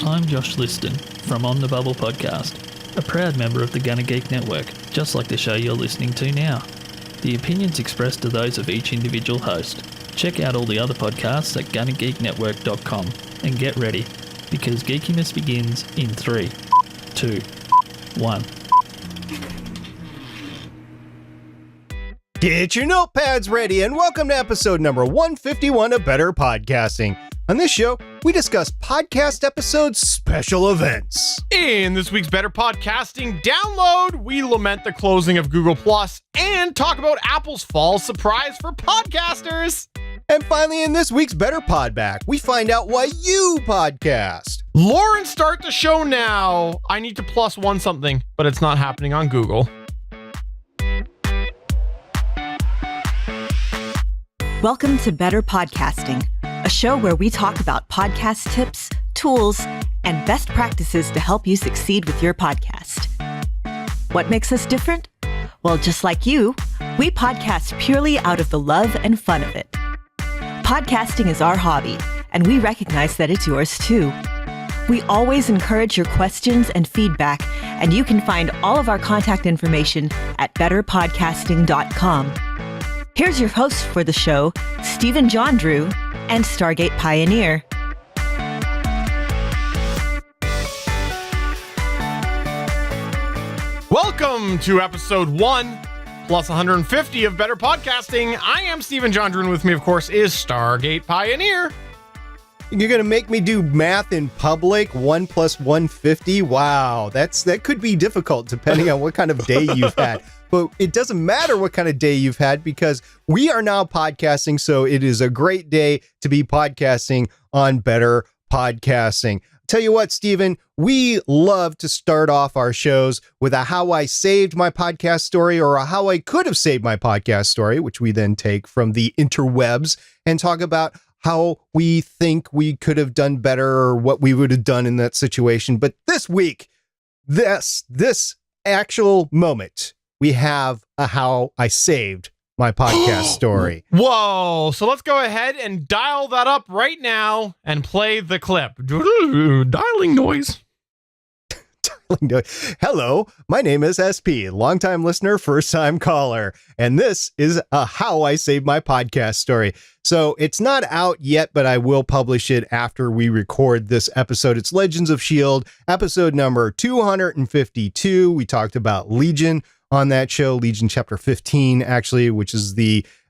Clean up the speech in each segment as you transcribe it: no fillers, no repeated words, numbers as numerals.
I'm Josh Liston from On the Bubble podcast, a proud member of the GonnaGeek network, just like the show you're listening to now. The opinions expressed are those of each individual host. Check out all the other podcasts at GonnaGeekNetwork.com and get ready, because geekiness begins in 3, 2, 1. Get your notepads ready and welcome to episode number 151 of Better Podcasting. On this show, we discuss podcast episode special events. In this week's Better Podcasting download, we lament the closing of Google Plus and talk about Apple's fall surprise for podcasters. And finally, in this week's Better Podback, we find out why you podcast. Lauren, start the show now. I need to +1 something, but it's not happening on Google. Welcome to Better Podcasting, a show where we talk about podcast tips, tools, and best practices to help you succeed with your podcast. What makes us different? Well, just like you, we podcast purely out of the love and fun of it. Podcasting is our hobby, and we recognize that it's yours too. We always encourage your questions and feedback, and you can find all of our contact information at betterpodcasting.com. Here's your host for the show, Stephen Jondrew and Stargate Pioneer. Welcome to episode 1 plus 150 of Better Podcasting. I am Stephen Jondrew, and with me, of course, is Stargate Pioneer. You're going to make me do math in public, 1 plus 150? Wow, that could be difficult depending on what kind of day you've had. But it doesn't matter what kind of day you've had because we are now podcasting, so it is a great day to be podcasting on Better Podcasting. Tell you what, Stephen, we love to start off our shows with a how I saved my podcast story or a how I could have saved my podcast story, which we then take from the interwebs and talk about how we think we could have done better or what we would have done in that situation. But this week, this actual moment, we have a how I saved my podcast story. Whoa. So let's go ahead and dial that up right now and play the clip. Dialing noise. Hello, my name is SP, longtime listener, first time caller, and this is a how I saved my podcast story. So it's not out yet, but I will publish it after we record this episode. It's Legends of S.H.I.E.L.D., episode number 252. We talked about Legion on that show, Legion chapter 15, actually, which is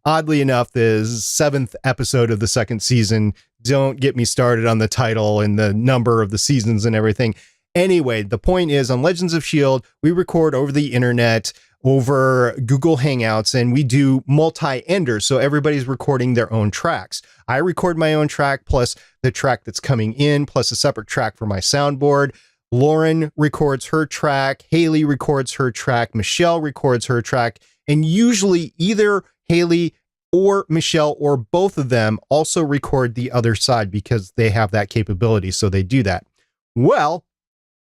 oddly enough, the 7th episode of the 2nd season. Don't get me started on the title and the number of the seasons and everything. Anyway, the point is, on Legends of S.H.I.E.L.D., we record over the internet, over Google Hangouts, and we do multi-enders, so everybody's recording their own tracks. I record my own track, plus the track that's coming in, plus a separate track for my soundboard. Lauren records her track, Haley records her track, Michelle records her track, and usually either Haley or Michelle or both of them also record the other side because they have that capability, so they do that. Well,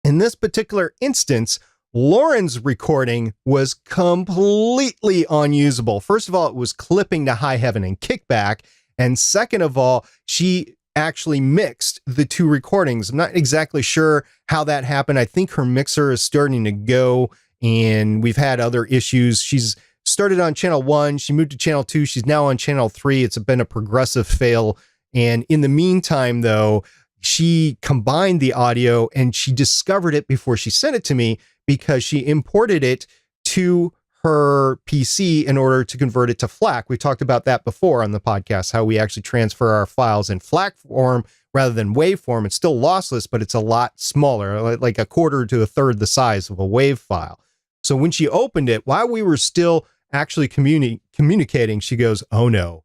in this particular instance, Lauren's recording was completely unusable. First of all, it was clipping to high heaven and kickback, and second of all, she actually mixed the two recordings. I'm not exactly sure how that happened. I think her mixer is starting to go, and we've had other issues. She's started on channel 1, she moved to channel 2, she's now on channel 3. It's been a progressive fail, and in the meantime, though, she combined the audio, and she discovered it before she sent it to me because she imported it to her PC in order to convert it to FLAC. We talked about that before on the podcast, how we actually transfer our files in FLAC form rather than waveform. It's still lossless, but it's a lot smaller, like a quarter to a third the size of a WAV file. So when she opened it, while we were still actually communicating, she goes, oh no,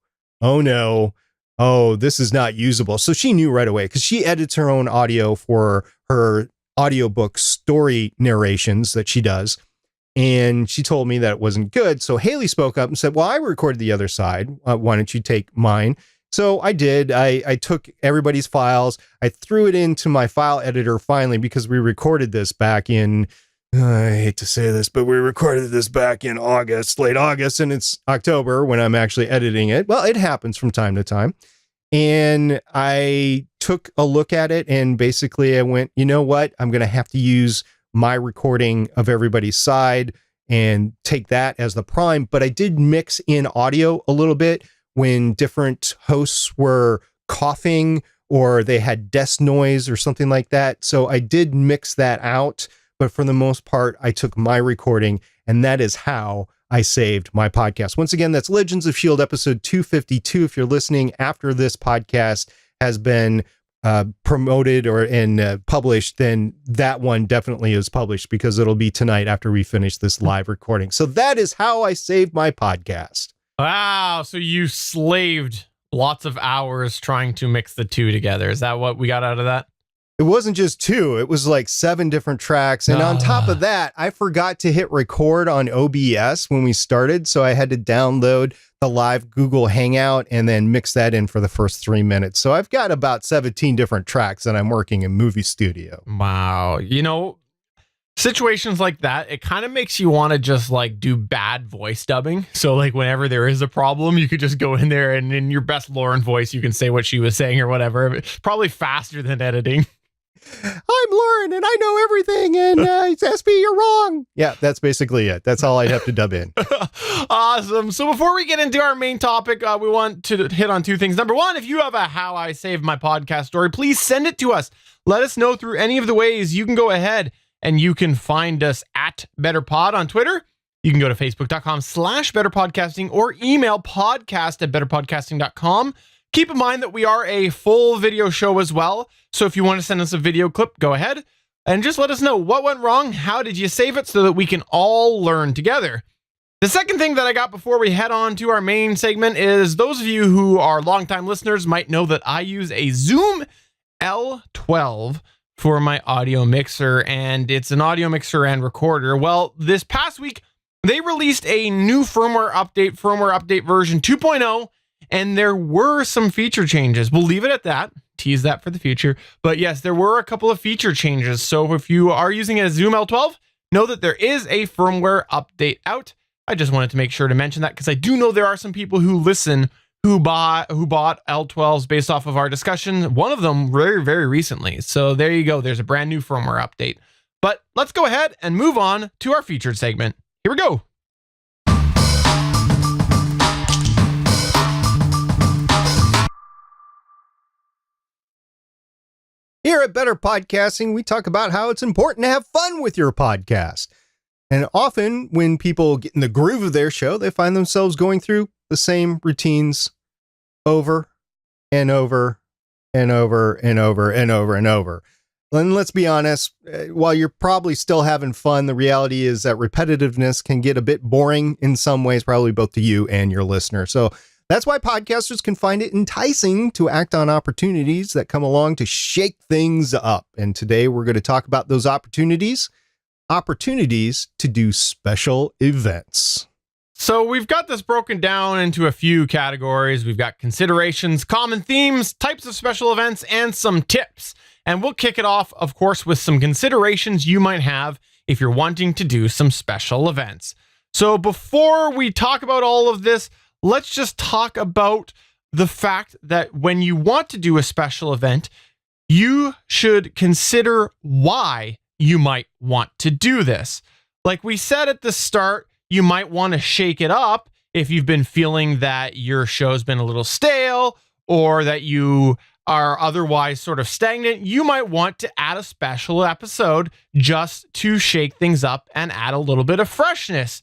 oh, this is not usable. So she knew right away because she edits her own audio for her audiobook story narrations that she does. And she told me that it wasn't good. So Haley spoke up and said, well, I recorded the other side. Why don't you take mine? So I did. I took everybody's files. I threw it into my file editor finally because we recorded this back in, I hate to say this, but we recorded this back in August, late August, and it's October when I'm actually editing it. Well, it happens from time to time. And I took a look at it and basically I went, you know what? I'm going to have to use my recording of everybody's side and take that as the prime. But I did mix in audio a little bit when different hosts were coughing or they had desk noise or something like that. So I did mix that out. But for the most part, I took my recording, and that is how I saved my podcast. Once again, that's Legends of S.H.I.E.L.D. episode 252. If you're listening after this podcast has been promoted and published, then that one definitely is published because it'll be tonight after we finish this live recording. So that is how I saved my podcast. Wow. So you slaved lots of hours trying to mix the two together. Is that what we got out of that? It wasn't just 2, it was like 7 different tracks. And on top of that, I forgot to hit record on OBS when we started. So I had to download the live Google Hangout and then mix that in for the first 3 minutes. So I've got about 17 different tracks that I'm working in Movie Studio. Wow. You know, situations like that, it kind of makes you want to just like do bad voice dubbing. So like whenever there is a problem, you could just go in there and in your best Lauren voice, you can say what she was saying or whatever. Probably faster than editing. I'm Lauren and I know everything. And it's SP, you're wrong. Yeah, that's basically it. That's all I'd have to dub in. Awesome. So before we get into our main topic, we want to hit on 2 things. Number 1, if you have a How I Saved My Podcast story, please send it to us. Let us know through any of the ways. You can go ahead and you can find us at BetterPod on Twitter. You can go to facebook.com/betterpodcasting or email podcast@betterpodcasting.com. Keep in mind that we are a full video show as well. So if you want to send us a video clip, go ahead and just let us know what went wrong. How did you save it so that we can all learn together? The second thing that I got before we head on to our main segment is those of you who are longtime listeners might know that I use a Zoom L12 for my audio mixer, and it's an audio mixer and recorder. Well, this past week, they released a new firmware update version 2.0, and there were some feature changes. We'll leave it at that. Tease that for the future. But yes, there were a couple of feature changes. So if you are using a Zoom L12, know that there is a firmware update out. I just wanted to make sure to mention that because I do know there are some people who listen who bought L12s based off of our discussion. One of them very, very recently. So there you go. There's a brand new firmware update. But let's go ahead and move on to our featured segment. Here we go. Here at Better Podcasting, we talk about how it's important to have fun with your podcast. And often when people get in the groove of their show, they find themselves going through the same routines over and over and over and over and over and over. And let's be honest, while you're probably still having fun, the reality is that repetitiveness can get a bit boring in some ways, probably both to you and your listener. So that's why podcasters can find it enticing to act on opportunities that come along to shake things up. And today we're going to talk about those opportunities to do special events. So we've got this broken down into a few categories. We've got considerations, common themes, types of special events, and some tips. And we'll kick it off, of course, with some considerations you might have if you're wanting to do some special events. So before we talk about all of this, let's just talk about the fact that when you want to do a special event, you should consider why you might want to do this. Like we said at the start, you might want to shake it up if you've been feeling that your show's been a little stale or that you are otherwise sort of stagnant. You might want to add a special episode just to shake things up and add a little bit of freshness.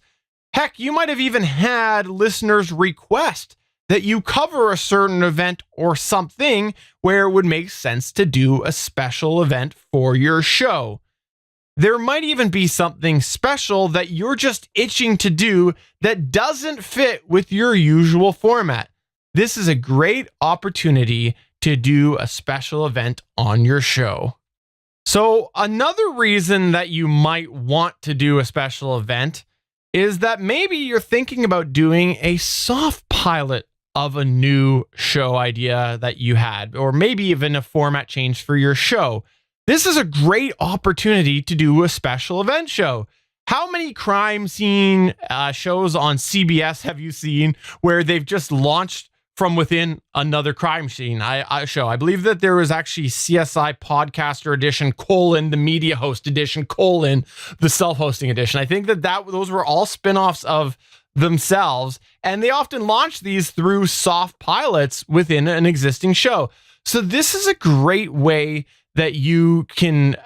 Heck, you might have even had listeners request that you cover a certain event or something where it would make sense to do a special event for your show. There might even be something special that you're just itching to do that doesn't fit with your usual format. This is a great opportunity to do a special event on your show. So another reason that you might want to do a special event is that maybe you're thinking about doing a soft pilot of a new show idea that you had, or maybe even a format change for your show. This is a great opportunity to do a special event show. How many crime scene shows on CBS have you seen where they've just launched from within another crime scene show. I believe that there was actually CSI Podcaster Edition, the Media Host Edition, the Self-Hosting Edition. I think that those were all spin-offs of themselves, and they often launch these through soft pilots within an existing show. So this is a great way that you can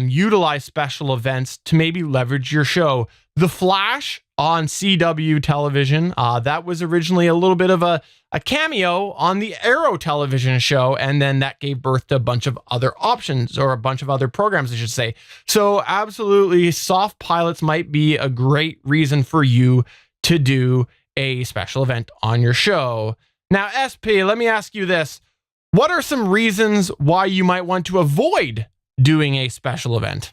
utilize special events to maybe leverage your show. The Flash on CW television, that was originally a little bit of a cameo on the Arrow television show, and then that gave birth to a bunch of other options, or a bunch of other programs, I should say. So absolutely, soft pilots might be a great reason for you to do a special event on your show. Now, SP, let me ask you this. What are some reasons why you might want to avoid doing a special event?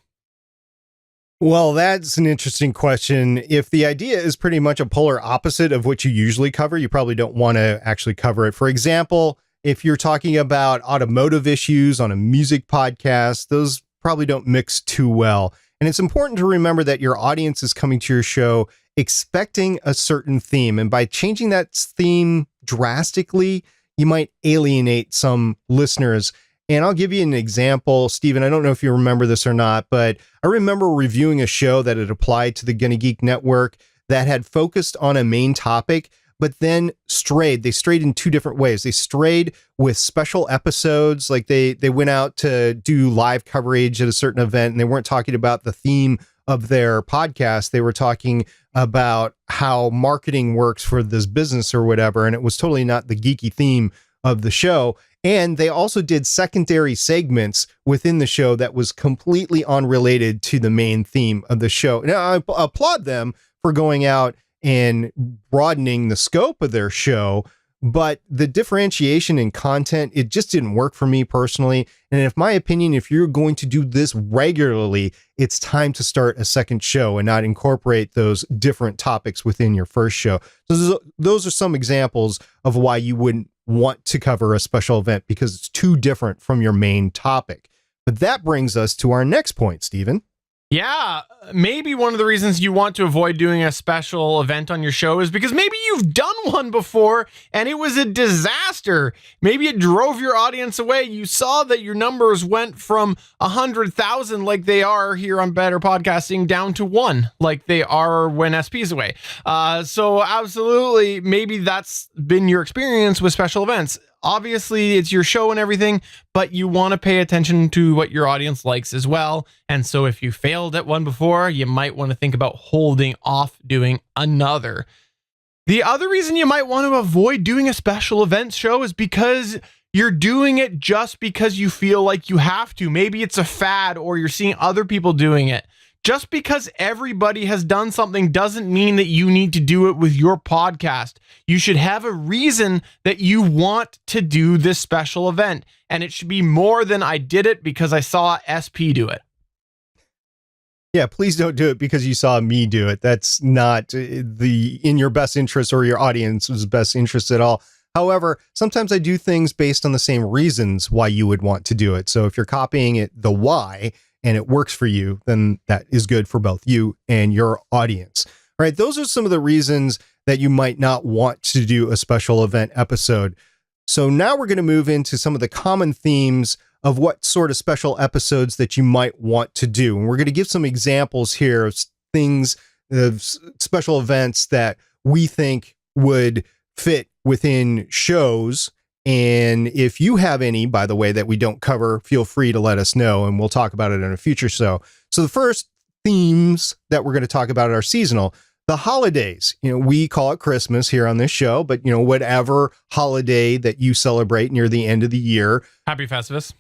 Well, that's an interesting question. If the idea is pretty much a polar opposite of what you usually cover, you probably don't want to actually cover it. For example, if you're talking about automotive issues on a music podcast, those probably don't mix too well. And it's important to remember that your audience is coming to your show expecting a certain theme. And by changing that theme drastically, you might alienate some listeners. And I'll give you an example, Stephen. I don't know if you remember this or not, but I remember reviewing a show that had applied to the GonnaGeek network that had focused on a main topic, but then strayed. They strayed in two different ways. They strayed with special episodes, like they went out to do live coverage at a certain event, and they weren't talking about the theme of their podcast. They were talking about how marketing works for this business or whatever, and it was totally not the geeky theme of the show. And they also did secondary segments within the show that was completely unrelated to the main theme of the show. Now, I applaud them for going out and broadening the scope of their show, but the differentiation in content, it just didn't work for me personally. And in my opinion, if you're going to do this regularly, it's time to start a second show and not incorporate those different topics within your first show. So those are some examples of why you wouldn't want to cover a special event, because it's too different from your main topic. But that brings us to our next point, Stephen. Yeah, maybe one of the reasons you want to avoid doing a special event on your show is because maybe you've done one before and it was a disaster. Maybe it drove your audience away. You saw that your numbers went from 100,000 like they are here on Better Podcasting down to 1 like they are when SP's away. So absolutely, maybe that's been your experience with special events. Obviously, it's your show and everything, but you want to pay attention to what your audience likes as well. And so if you failed at one before, you might want to think about holding off doing another. The other reason you might want to avoid doing a special events show is because you're doing it just because you feel like you have to. Maybe it's a fad, or you're seeing other people doing it. Just because everybody has done something doesn't mean that you need to do it with your podcast. You should have a reason that you want to do this special event, and it should be more than I did it because I saw SP do it. Yeah, please don't do it because you saw me do it. That's not in your best interest or your audience's best interest at all. However, sometimes I do things based on the same reasons why you would want to do it. So if you're copying it, the why, and it works for you, then that is good for both you and your audience. All right, those are some of the reasons that you might not want to do a special event episode. So now we're going to move into some of the common themes of what sort of special episodes that you might want to do. And we're going to give some examples here of things, of special events that we think would fit within shows. And if you have any, by the way, that we don't cover, feel free to let us know, and we'll talk about it in a future show. So the first themes that we're going to talk about are seasonal. The holidays, we call it Christmas here on this show, but whatever holiday that you celebrate near the end of the year. Happy Festivus.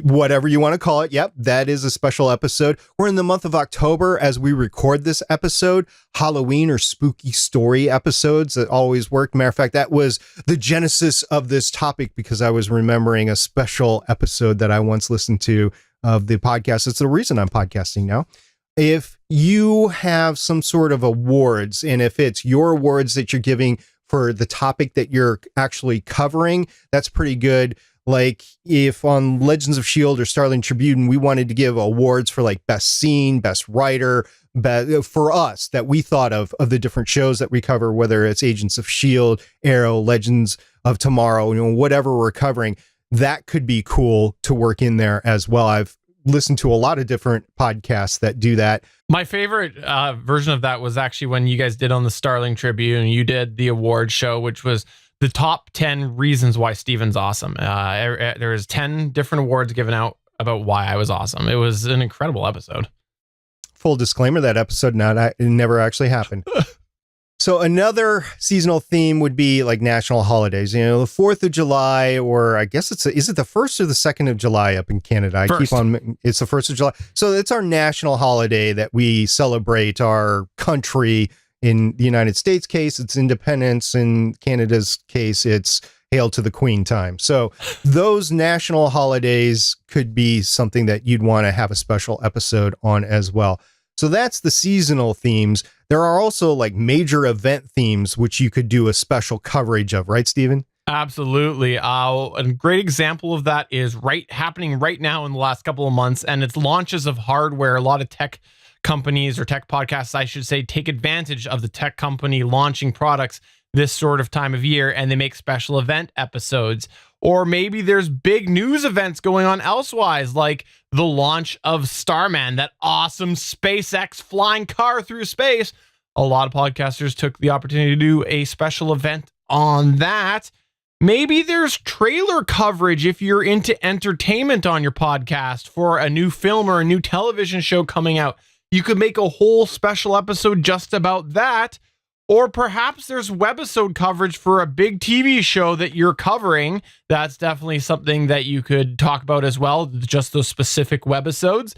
Whatever you want to call it. Yep, that is a special episode. We're in the month of October as we record this episode. Halloween or spooky story episodes that always worked. Matter of fact, that was the genesis of this topic because I was remembering a special episode that I once listened to of the podcast. It's the reason I'm podcasting now. If you have some sort of awards, and if it's your awards that you're giving for the topic that you're actually covering, that's pretty good. Like if on Legends of S.H.I.E.L.D. or Starling Tribune, we wanted to give awards for like best scene, best writer, for us that we thought of the different shows that we cover, whether it's Agents of S.H.I.E.L.D., Arrow, Legends of Tomorrow, whatever we're covering, that could be cool to work in there as well. I've listened to a lot of different podcasts that do that. My favorite version of that was actually when you guys did on the Starling Tribune, you did the award show, which was the top 10 reasons why Steven's awesome. There's 10 different awards given out about why I was awesome. It was an incredible episode. Full disclaimer, that episode it never actually happened. So another seasonal theme would be like national holidays, the 4th of July, or I guess is it the 1st or the 2nd of July up in Canada? First. It's the 1st of July. So it's our national holiday that we celebrate our country. In the United States case, it's independence. In Canada's case, it's Hail to the Queen time. So those national holidays could be something that you'd want to have a special episode on as well. So that's the seasonal themes. There are also like major event themes, which you could do a special coverage of, right, Stephen? Absolutely. A great example of that is happening right now in the last couple of months, and it's launches of hardware. A lot of tech companies, or tech podcasts, I should say, take advantage of the tech company launching products this sort of time of year, and they make special event episodes. Or maybe there's big news events going on elsewise, like the launch of Starman, that awesome SpaceX flying car through space. A lot of podcasters took the opportunity to do a special event on that. Maybe there's trailer coverage if you're into entertainment on your podcast for a new film or a new television show coming out. You could make a whole special episode just about that. Or perhaps there's webisode coverage for a big TV show that you're covering. That's definitely something that you could talk about as well, just those specific webisodes.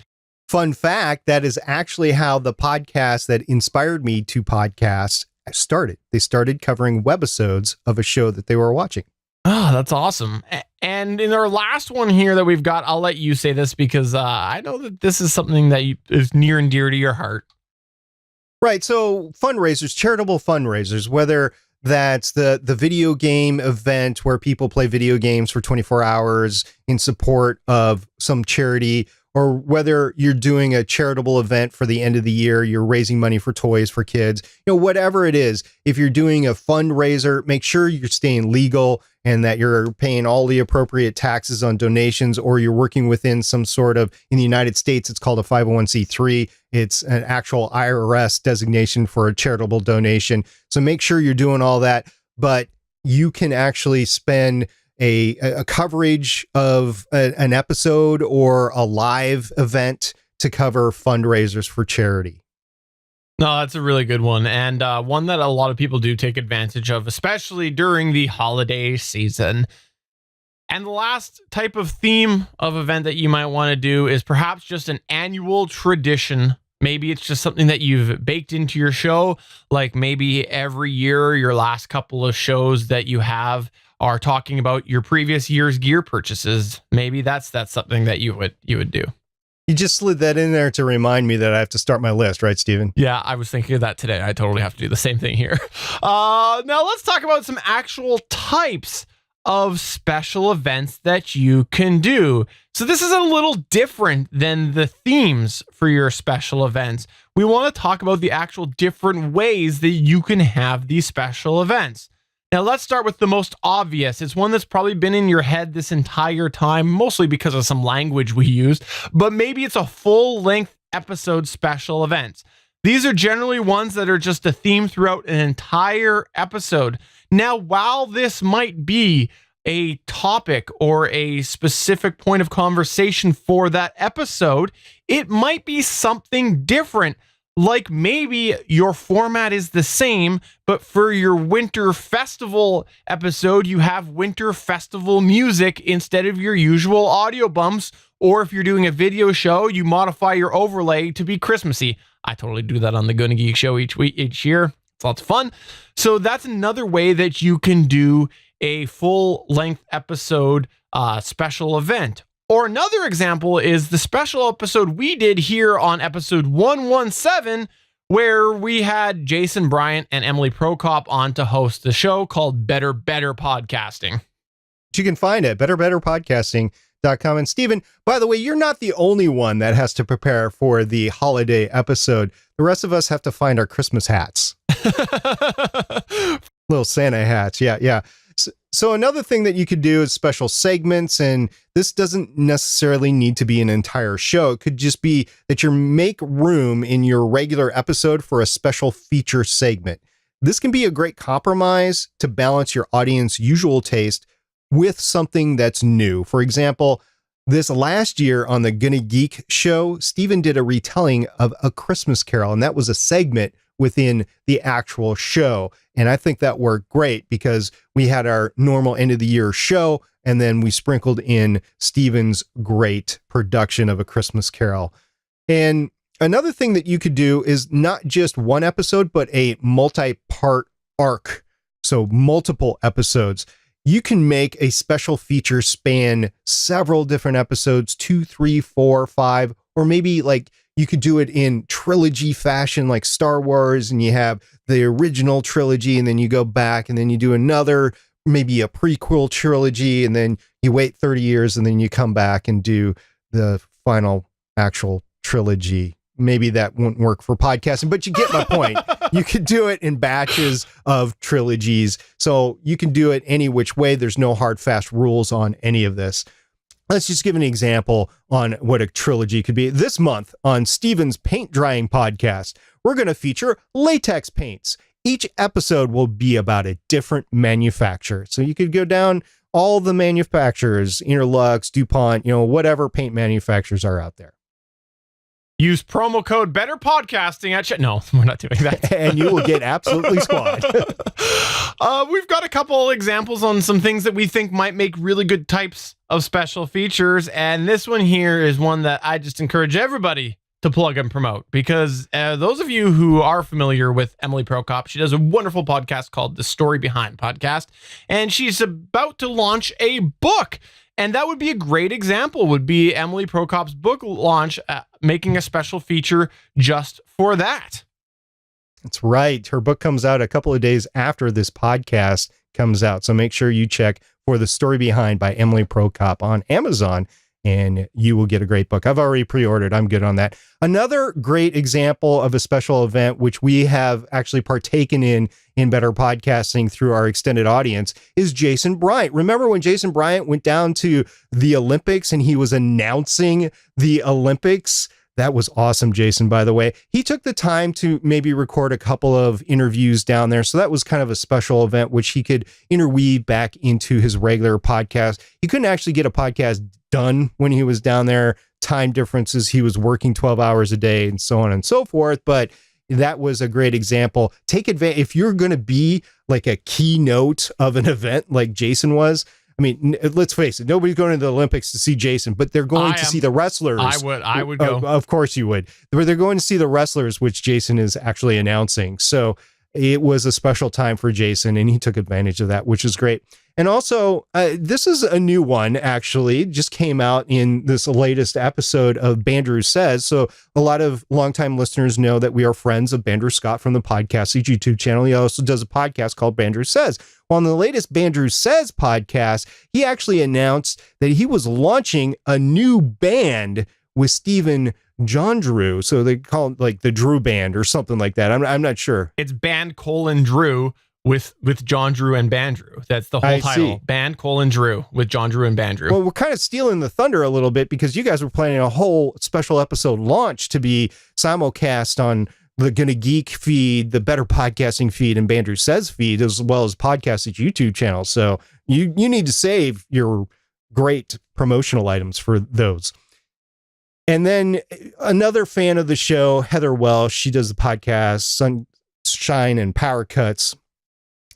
Fun fact, that is actually how the podcast that inspired me to podcast started. They started covering webisodes of a show that they were watching. Oh, that's awesome. And in our last one here that we've got, I'll let you say this because I know that this is something that is near and dear to your heart. Right. So fundraisers, charitable fundraisers, whether that's the video game event where people play video games for 24 hours in support of some charity, or whether you're doing a charitable event for the end of the year, you're raising money for toys for kids, whatever it is, if you're doing a fundraiser, make sure you're staying legal and that you're paying all the appropriate taxes on donations, or you're working within some sort of, in the United States, it's called a 501c3. It's an actual IRS designation for a charitable donation. So make sure you're doing all that, but you can actually spend a coverage of an episode or a live event to cover fundraisers for charity. No, that's a really good one, and one that a lot of people do take advantage of, especially during the holiday season. And the last type of theme of event that you might want to do is perhaps just an annual tradition. Maybe it's just something that you've baked into your show, like maybe every year your last couple of shows that you have are talking about your previous year's gear purchases. Maybe that's something that you would do. You just slid that in there to remind me that I have to start my list, right, Stephen? Yeah, I was thinking of that today. I totally have to do the same thing here. Now let's talk about some actual types of special events that you can do. So this is a little different than the themes for your special events. We want to talk about the actual different ways that you can have these special events. Now, let's start with the most obvious. It's one that's probably been in your head this entire time, mostly because of some language we used, but maybe it's a full-length episode special event. These are generally ones that are just a theme throughout an entire episode. Now, while this might be a topic or a specific point of conversation for that episode, it might be something different. Like maybe your format is the same, but for your winter festival episode, you have winter festival music instead of your usual audio bumps. Or if you're doing a video show, you modify your overlay to be Christmassy. I totally do that on the GonnaGeek show each year. It's lots of fun. So that's another way that you can do a full-length episode special event. Or another example is the special episode we did here on episode 117, where we had Jason Bryant and Emily Prokop on to host the show called Better Podcasting. You can find it, Better Podcasting. betterpodcasting.com. And Stephen, by the way, you're not the only one that has to prepare for the holiday episode. The rest of us have to find our Christmas hats. Little Santa hats. Yeah. So another thing that you could do is special segments, and this doesn't necessarily need to be an entire show. It could just be that you make room in your regular episode for a special feature segment. This can be a great compromise to balance your audience's usual taste with something that's new. For example, this last year on the GonnaGeek show, Stephen did a retelling of A Christmas Carol, and that was a segment within the actual show. And I think that worked great because we had our normal end of the year show, and then we sprinkled in Stephen's great production of A Christmas Carol. And another thing that you could do is not just one episode, but a multi-part arc. So multiple episodes. You can make a special feature span several different episodes, 2, 3, 4, 5, or maybe like you could do it in trilogy fashion, like Star Wars, and you have the original trilogy, and then you go back and then you do another, maybe a prequel trilogy, and then you wait 30 years and then you come back and do the final actual trilogy. Maybe that won't work for podcasting, but you get my point. You could do it in batches of trilogies. So you can do it any which way. There's no hard, fast rules on any of this. Let's just give an example on what a trilogy could be. This month on Stephen's Paint Drying Podcast, we're going to feature latex paints. Each episode will be about a different manufacturer. So you could go down all the manufacturers, Interlux, DuPont, whatever paint manufacturers are out there. Use promo code Better Podcasting at No, we're not doing that. And you will get absolutely squad. We've got a couple examples on some things that we think might make really good types of special features. And this one here is one that I just encourage everybody to plug and promote, because those of you who are familiar with Emily Prokop, she does a wonderful podcast called The Story Behind Podcast, and she's about to launch a book. And that would be a great example, would be Emily Prokop's book launch, making a special feature just for that. That's right. Her book comes out a couple of days after this podcast comes out. So make sure you check for The Story Behind by Emily Prokop on Amazon, and you will get a great book. I've already pre-ordered. I'm good on that. Another great example of a special event, which we have actually partaken in Better Podcasting through our extended audience, is Jason Bryant. Remember when Jason Bryant went down to the Olympics and he was announcing the Olympics? That was awesome, Jason, by the way. He took the time to maybe record a couple of interviews down there. So that was kind of a special event, which he could interweave back into his regular podcast. He couldn't actually get a podcast done when he was down there. Time differences. He was working 12 hours a day and so on and so forth. But that was a great example. Take advantage. If you're going to be like a keynote of an event like Jason was, I mean, let's face it, nobody's going to the Olympics to see Jason, but they're going to see the wrestlers. I would go. Of course you would. But they're going to see the wrestlers, which Jason is actually announcing. So it was a special time for Jason, and he took advantage of that, which is great. And also, this is a new one, actually, just came out in this latest episode of Jondrew Says. So a lot of longtime listeners know that we are friends of Jondrew Scott from the Podcast YouTube channel. He also does a podcast called Jondrew Says. Well, on the latest Jondrew Says podcast, he actually announced that he was launching a new band with Stephen Jondrew. So they call it like the Drew Band or something like that. I'm not sure. It's Band Drew with Jondrew and Jondrew. That's the whole title. Band Drew with Jondrew and Jondrew. Well, we're kind of stealing the thunder a little bit because you guys were planning a whole special episode launch to be simulcast on the GonnaGeek feed, the Better Podcasting feed, and Jondrew Says feed, as well as Podcast's YouTube channel. So you need to save your great promotional items for those. And then another fan of the show, Heather Welsh, she does the podcast Sunshine and Power Cuts.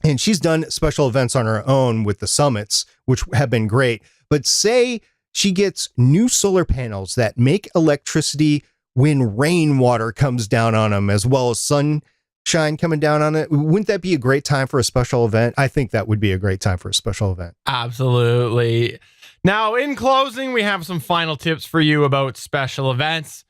And she's done special events on her own with the summits, which have been great. But say she gets new solar panels that make electricity when rainwater comes down on them, as well as sunshine coming down on it. Wouldn't that be a great time for a special event? I think that would be a great time for a special event. Absolutely. Now, in closing, we have some final tips for you about special events.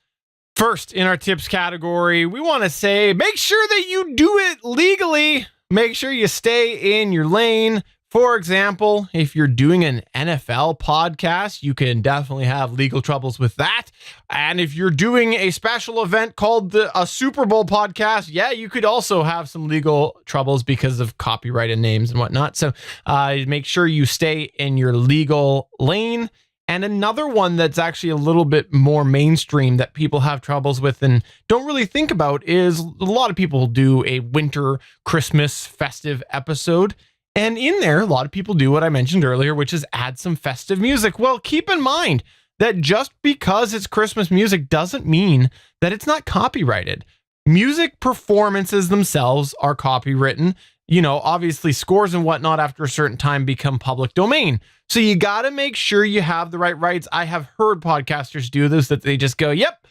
First, in our tips category, we want to say, make sure that you do it legally. Make sure you stay in your lane. For example, if you're doing an NFL podcast, you can definitely have legal troubles with that. And if you're doing a special event called a Super Bowl podcast, yeah, you could also have some legal troubles because of copyrighted names and whatnot. So make sure you stay in your legal lane. And another one that's actually a little bit more mainstream that people have troubles with and don't really think about is a lot of people do a winter Christmas festive episode. And in there, a lot of people do what I mentioned earlier, which is add some festive music. Well, keep in mind that just because it's Christmas music doesn't mean that it's not copyrighted. Music performances themselves are copywritten. You know, obviously scores and whatnot after a certain time become public domain. So you got to make sure you have the right rights. I have heard podcasters do this, that they just go, yep,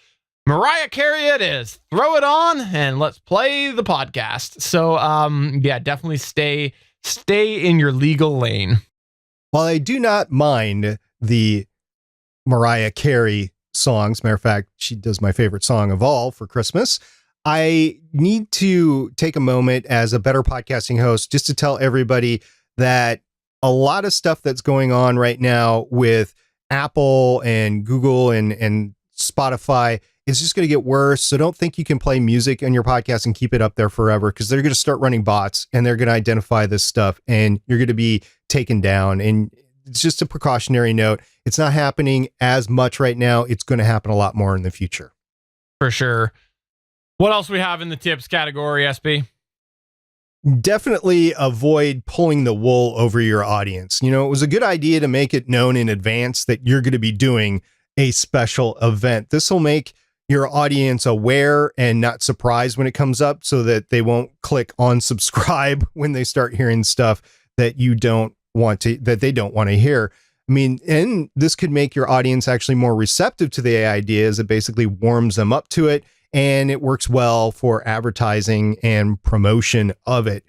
Mariah Carey it is. Throw it on and let's play the podcast. So yeah, definitely stay in your legal lane. While I do not mind the Mariah Carey songs, matter of fact, she does my favorite song of all for Christmas, I need to take a moment as a Better Podcasting host just to tell everybody that a lot of stuff that's going on right now with Apple and Google and Spotify is just going to get worse. So don't think you can play music on your podcast and keep it up there forever, because they're going to start running bots and they're going to identify this stuff and you're going to be taken down. And it's just a precautionary note. It's not happening as much right now. It's going to happen a lot more in the future. For sure. What else we have in the tips category, SB? Definitely avoid pulling the wool over your audience. You know, it was a good idea to make it known in advance that you're going to be doing a special event. This will make your audience aware and not surprised when it comes up, so that they won't click on subscribe when they start hearing stuff that they don't want to hear. I mean, and this could make your audience actually more receptive to the ideas. It basically warms them up to it, and it works well for advertising and promotion of it.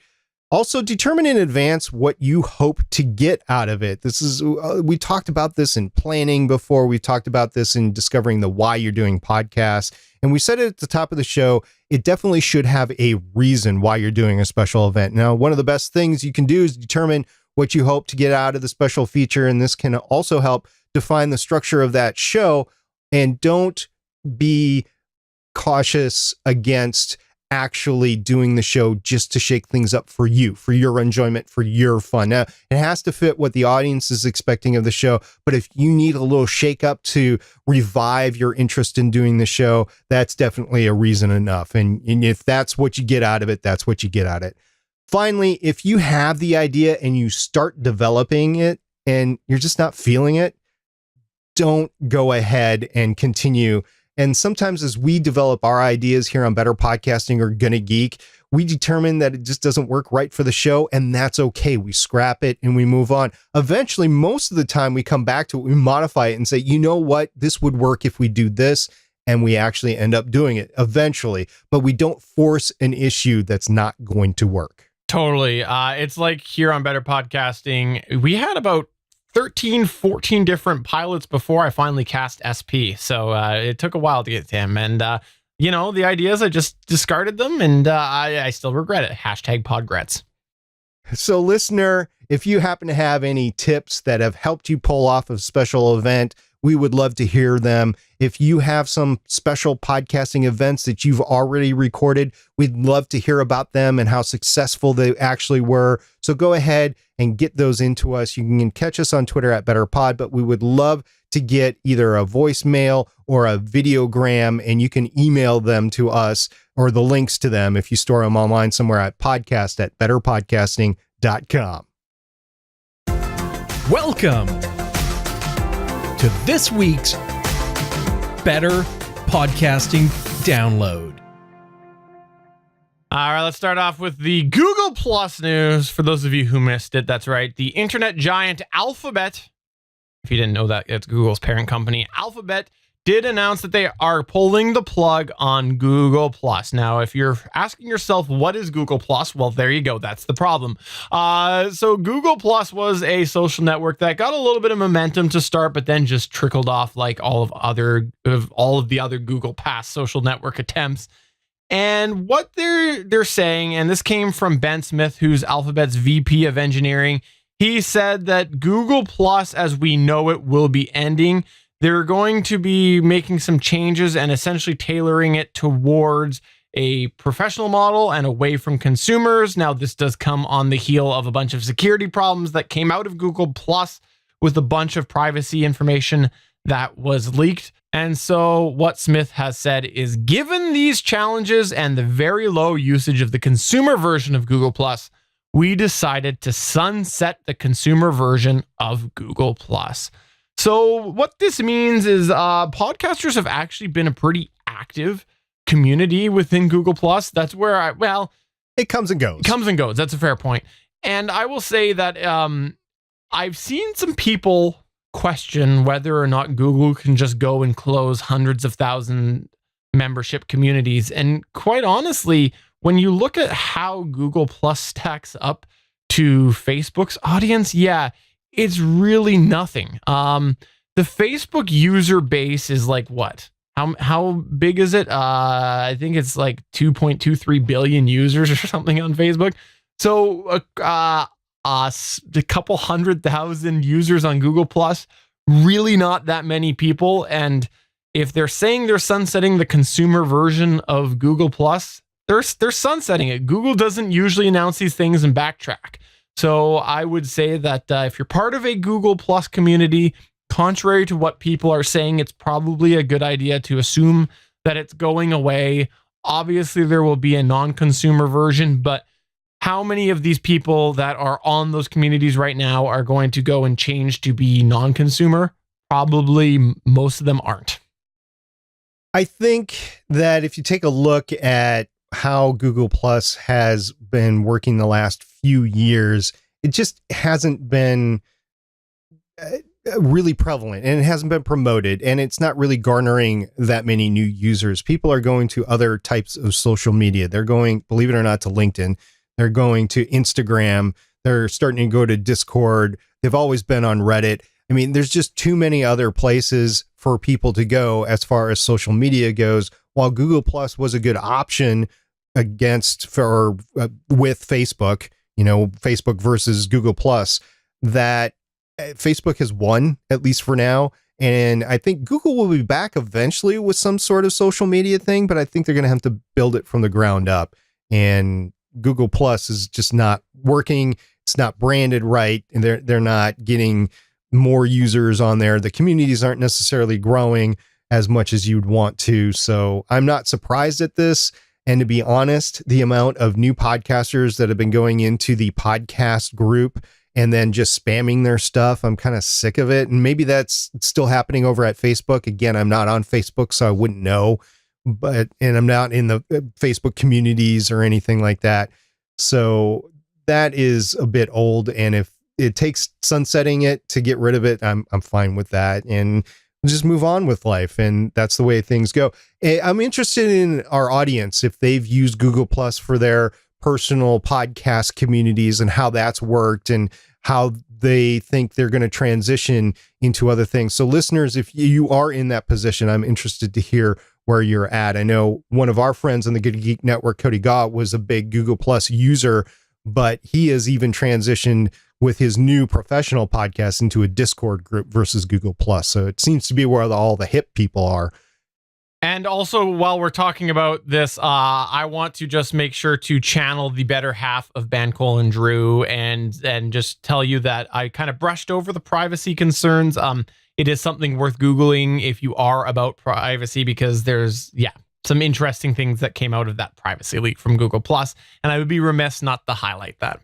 Also, determine in advance what you hope to get out of it. This is, we talked about this in planning before. We've talked about this in discovering the why you're doing podcasts. And we said it at the top of the show, it definitely should have a reason why you're doing a special event. Now, one of the best things you can do is determine what you hope to get out of the special feature. And this can also help define the structure of that show. And don't be cautious against actually doing the show just to shake things up for you, for your enjoyment, for your fun. Now, it has to fit what the audience is expecting of the show, but if you need a little shake up to revive your interest in doing the show, that's definitely a reason enough. And if that's what you get out of it, that's what you get out of it. Finally, if you have the idea and you start developing it and you're just not feeling it, don't go ahead and continue. And sometimes as we develop our ideas here on Better Podcasting or GonnaGeek, we determine that it just doesn't work right for the show, and that's okay. We scrap it and we move on. Eventually, most of the time we come back to it, we modify it and say, you know what, this would work if we do this, and we actually end up doing it eventually. But we don't force an issue that's not going to work. Totally. It's like here on Better Podcasting, we had about 13, 14 different pilots before I finally cast SP. So it took a while to get to him. And, you know, the ideas, I just discarded them, and I still regret it. Hashtag podgrets. So listener, if you happen to have any tips that have helped you pull off a special event, we would love to hear them. If you have some special podcasting events that you've already recorded, we'd love to hear about them and how successful they actually were. So go ahead and get those into us. You can catch us on Twitter at BetterPod, but we would love to get either a voicemail or a videogram, and you can email them to us, or the links to them if you store them online somewhere at podcast@betterpodcasting.com. Welcome to this week's Better Podcasting Download. All right, let's start off with the Google Plus news. For those of you who missed it, that's right. The internet giant Alphabet, if you didn't know that, it's Google's parent company, Alphabet, did announce that they are pulling the plug on Google Plus. Now, if you're asking yourself, what is Google Plus? Well, there you go. That's the problem. So Google Plus was a social network that got a little bit of momentum to start, but then just trickled off like all of the other Google past social network attempts. And what they're saying, and this came from Ben Smith, who's Alphabet's VP of engineering, He said that Google Plus, as we know it, will be ending. They're going to be making some changes and essentially tailoring it towards a professional model and away from consumers. Now, this does come on the heel of a bunch of security problems that came out of Google Plus with a bunch of privacy information that was leaked. And so what Smith has said is, given these challenges and the very low usage of the consumer version of Google Plus, we decided to sunset the consumer version of Google Plus. So what this means is podcasters have actually been a pretty active community within Google Plus. That's where it comes and goes. Comes and goes. That's a fair point. And I will say that I've seen some people question whether or not Google can just go and close hundreds of thousand membership communities. And quite honestly, when you look at how Google Plus stacks up to Facebook's audience, it's really nothing. The Facebook user base is like what? How big is it? I think it's like 2.23 billion users or something on Facebook. So a couple 100,000 users on Google Plus, really not that many people. And if they're saying they're sunsetting the consumer version of Google Plus, they're sunsetting it. Google doesn't usually announce these things and backtrack. So I would say that if you're part of a Google Plus community, contrary to what people are saying, it's probably a good idea to assume that it's going away. Obviously, there will be a non-consumer version, but how many of these people that are on those communities right now are going to go and change to be non-consumer? Probably most of them aren't. I think that if you take a look at how Google Plus has been working the last few years, it just hasn't been really prevalent, and it hasn't been promoted, and it's not really garnering that many new users. People are going to other types of social media. They're going, believe it or not, to LinkedIn. They're going to Instagram. They're starting to go to Discord. They've always been on Reddit. I mean, there's just too many other places for people to go as far as social media goes. While Google Plus was a good option with Facebook, Facebook versus Google Plus, that Facebook has won, at least for now. And I think Google will be back eventually with some sort of social media thing, but I think they're going to have to build it from the ground up. And Google Plus is just not working. It's not branded right. And they're not getting more users on there. The communities aren't necessarily growing as much as you'd want to. So I'm not surprised at this. And to be honest, the amount of new podcasters that have been going into the podcast group and then just spamming their stuff, I'm kind of sick of it. And maybe that's still happening over at Facebook. Again, I'm not on Facebook, so I wouldn't know. And I'm not in the Facebook communities or anything like that. So that is a bit old. And if it takes sunsetting it to get rid of it, I'm fine with that. And just move on with life. And that's the way things go. I'm interested in our audience, if they've used Google Plus for their personal podcast communities and how that's worked and how they think they're going to transition into other things. So listeners, if you are in that position, I'm interested to hear where you're at. I know one of our friends on the GonnaGeek Network, Cody Gott, was a big Google Plus user, but he has even transitioned with his new professional podcast into a Discord group versus Google Plus. So it seems to be where all the hip people are. And also, while we're talking about this, I want to just make sure to channel the better half of Jondrew and just tell you that I kind of brushed over the privacy concerns. It is something worth Googling if you are about privacy, because there's, some interesting things that came out of that privacy leak from Google Plus, and I would be remiss not to highlight that.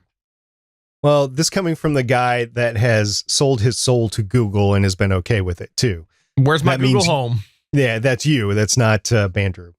Well, this coming from the guy that has sold his soul to Google and has been okay with it too. Where's my Google home? Yeah, that's you. That's not Jondrew.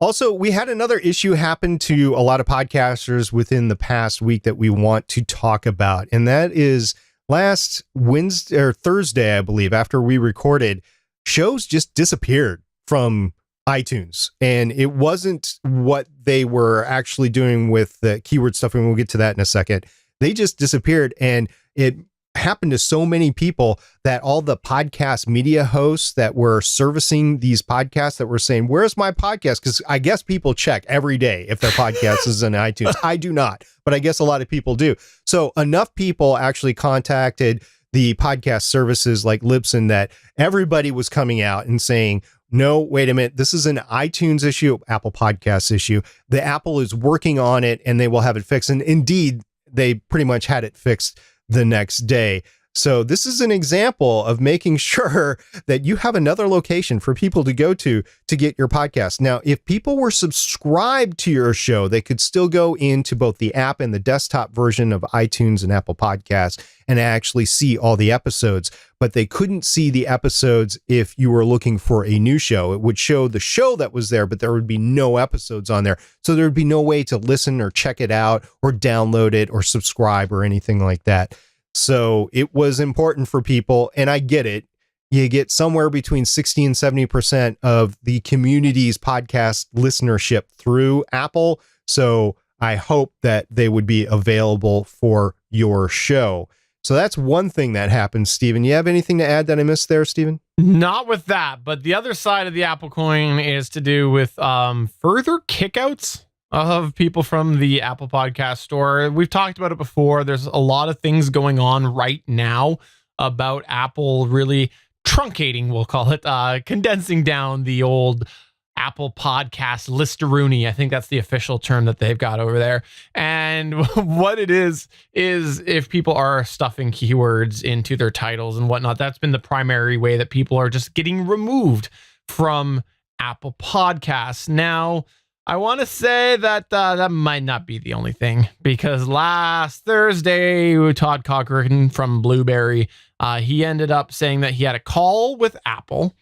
Also, we had another issue happen to a lot of podcasters within the past week that we want to talk about. And that is last Wednesday or Thursday, I believe, after we recorded, shows just disappeared from iTunes. And it wasn't what they were actually doing with the keyword stuff. And we'll get to that in a second. They just disappeared. And it happened to so many people that all the podcast media hosts that were servicing these podcasts that were saying, where's my podcast? Because I guess people check every day if their podcast is in iTunes. I do not, but I guess a lot of people do. So enough people actually contacted the podcast services like Libsyn that everybody was coming out and saying, no, wait a minute, this is an iTunes issue, Apple Podcasts issue. The Apple is working on it and they will have it fixed. And indeed, they pretty much had it fixed the next day. So this is an example of making sure that you have another location for people to go to get your podcast. Now, if people were subscribed to your show, they could still go into both the app and the desktop version of iTunes and Apple Podcasts and actually see all the episodes, but they couldn't see the episodes if you were looking for a new show. It would show the show that was there, but there would be no episodes on there. So there would be no way to listen or check it out or download it or subscribe or anything like that. So it was important for people, and I get it. You get somewhere between 60 and 70% of the community's podcast listenership through Apple. So I hope that they would be available for your show. So that's one thing that happens, Stephen. You have anything to add that I missed there, Stephen? Not with that, but the other side of the Apple coin is to do with further kickouts of people from the Apple Podcast Store. We've talked about it before. There's a lot of things going on right now about Apple really truncating, we'll call it, condensing down the old Apple Podcast listeroonie. I think that's the official term that they've got over there. And what it is if people are stuffing keywords into their titles and whatnot, that's been the primary way that people are just getting removed from Apple Podcasts. Now, I want to say that that might not be the only thing, because last Thursday, Todd Cochran from Blueberry, he ended up saying that he had a call with Apple,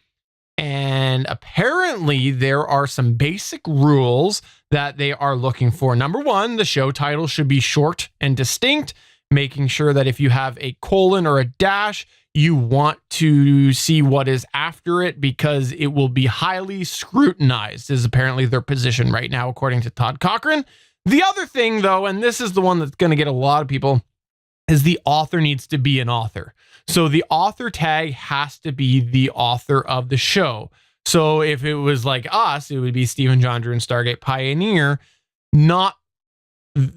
and apparently there are some basic rules that they are looking for. Number one, the show title should be short and distinct, making sure that if you have a colon or a dash, you want to see what is after it, because it will be highly scrutinized, is apparently their position right now, according to Todd Cochran. The other thing, though, and this is the one that's going to get a lot of people, is the author needs to be an author. So the author tag has to be the author of the show. So if it was like us, it would be Stephen, Jondrew, and Stargate Pioneer, not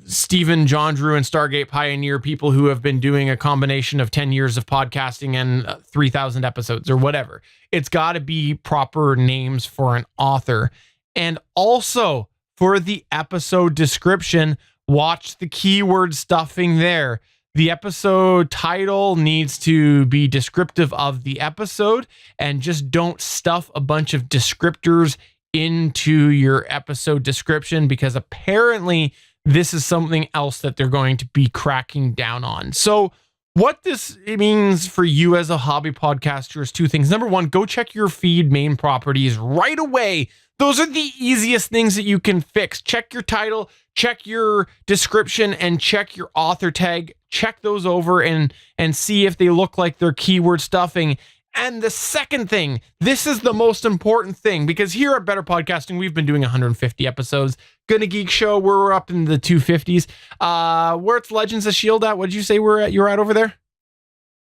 Stephen, Jondrew, and Stargate Pioneer, people who have been doing a combination of 10 years of podcasting and 3,000 episodes or whatever. It's got to be proper names for an author. And also for the episode description, watch the keyword stuffing there. The episode title needs to be descriptive of the episode, and just don't stuff a bunch of descriptors into your episode description, because apparently this is something else that they're going to be cracking down on. So what this means for you as a hobby podcaster is two things. Number one, go check your feed main properties right away. Those are the easiest things that you can fix. Check your title, check your description, and check your author tag. Check those over and see if they look like they're keyword stuffing. And the second thing, this is the most important thing, because here at Better Podcasting, we've been doing 150 episodes. GonnaGeek show, we're up in the 250s. Where it's Legends of S.H.I.E.L.D. at? What did you say you're at over there?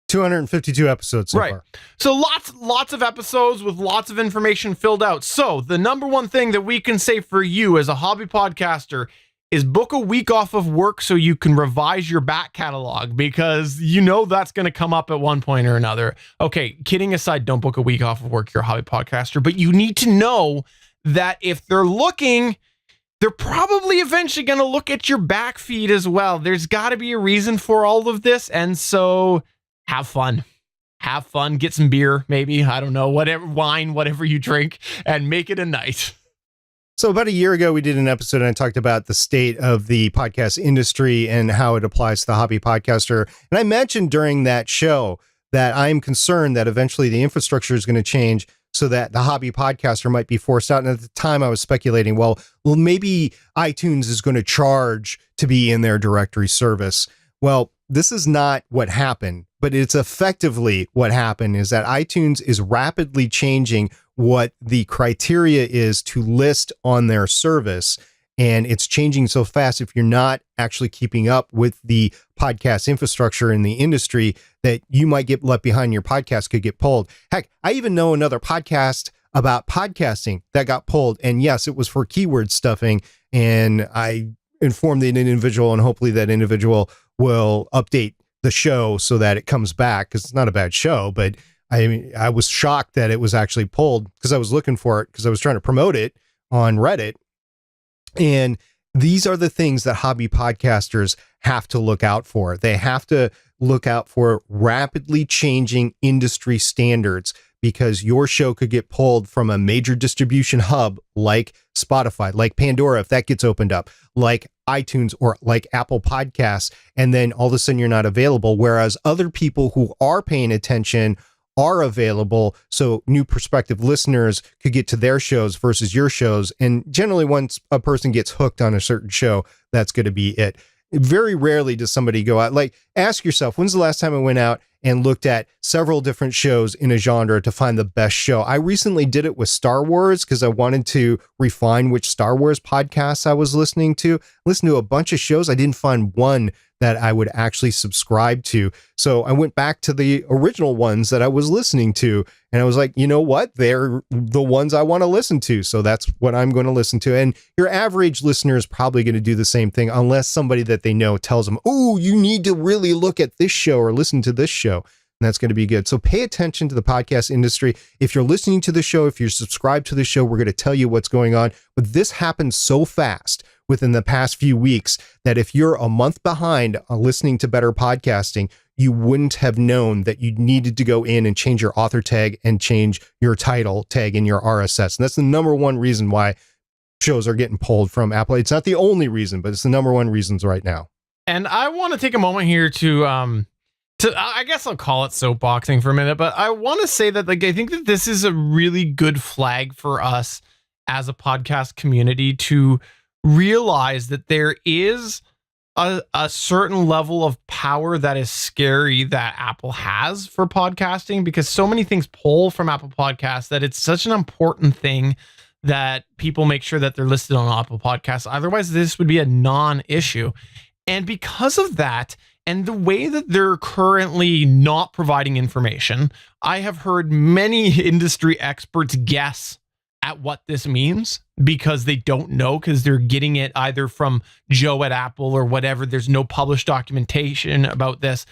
252 episodes so far. So lots of episodes with lots of information filled out. So the number one thing that we can say for you as a hobby podcaster is book a week off of work so you can revise your back catalog, because you know that's going to come up at one point or another. Okay, kidding aside, don't book a week off of work. You're a hobby podcaster, but you need to know that if they're looking, they're probably eventually going to look at your back feed as well. There's got to be a reason for all of this. And so have fun. Have fun. Get some beer, maybe. I don't know, whatever, wine, whatever you drink, and make it a night. So about a year ago, we did an episode and I talked about the state of the podcast industry and how it applies to the hobby podcaster. And I mentioned during that show that I'm concerned that eventually the infrastructure is going to change so that the hobby podcaster might be forced out. And at the time I was speculating, well, maybe iTunes is going to charge to be in their directory service. Well, this is not what happened, but it's effectively what happened, is that iTunes is rapidly changing what the criteria is to list on their service. And it's changing so fast. If you're not actually keeping up with the podcast infrastructure in the industry, that you might get left behind. Your podcast could get pulled. Heck, I even know another podcast about podcasting that got pulled. And yes, it was for keyword stuffing. And I informed the individual, and hopefully that individual will update the show so that it comes back, because it's not a bad show. But I was shocked that it was actually pulled, because I was looking for it, because I was trying to promote it on Reddit. And these are the things that hobby podcasters have to look out for. They have to look out for rapidly changing industry standards, because your show could get pulled from a major distribution hub like Spotify, like Pandora, if that gets opened up, like iTunes or like Apple Podcasts, and then all of a sudden you're not available. Whereas other people who are paying attention are available, so new prospective listeners could get to their shows versus your shows. And generally, once a person gets hooked on a certain show, that's going to be it. Very rarely does somebody go out. Like, ask yourself, when's the last time I went out and looked at several different shows in a genre to find the best show? I recently did it with Star Wars, because I wanted to refine which Star Wars podcasts I was listening to. Listened to a bunch of shows. I didn't find one that I would actually subscribe to. So I went back to the original ones that I was listening to, and I was like, you know what? They're the ones I want to listen to. So that's what I'm going to listen to. And your average listener is probably going to do the same thing, unless somebody that they know tells them, oh, you need to really look at this show or listen to this show. And that's going to be good. So pay attention to the podcast industry. If you're listening to the show, if you're subscribed to the show, we're going to tell you what's going on. But this happens so fast within the past few weeks that if you're a month behind on listening to Better Podcasting, you wouldn't have known that you needed to go in and change your author tag and change your title tag in your RSS. And that's the number one reason why shows are getting pulled from Apple. It's not the only reason, but it's the number one reasons right now. And I want to take a moment here to I guess I'll call it soapboxing for a minute, but I want to say that, like, I think that this is a really good flag for us as a podcast community to realize that there is a certain level of power that is scary that Apple has for podcasting, because so many things pull from Apple Podcasts that it's such an important thing that people make sure that they're listed on Apple Podcasts. Otherwise, this would be a non-issue. And because of that, and the way that they're currently not providing information, I have heard many industry experts guess at what this means, because they don't know, because they're getting it either from Joe at Apple or whatever. There's no published documentation about this.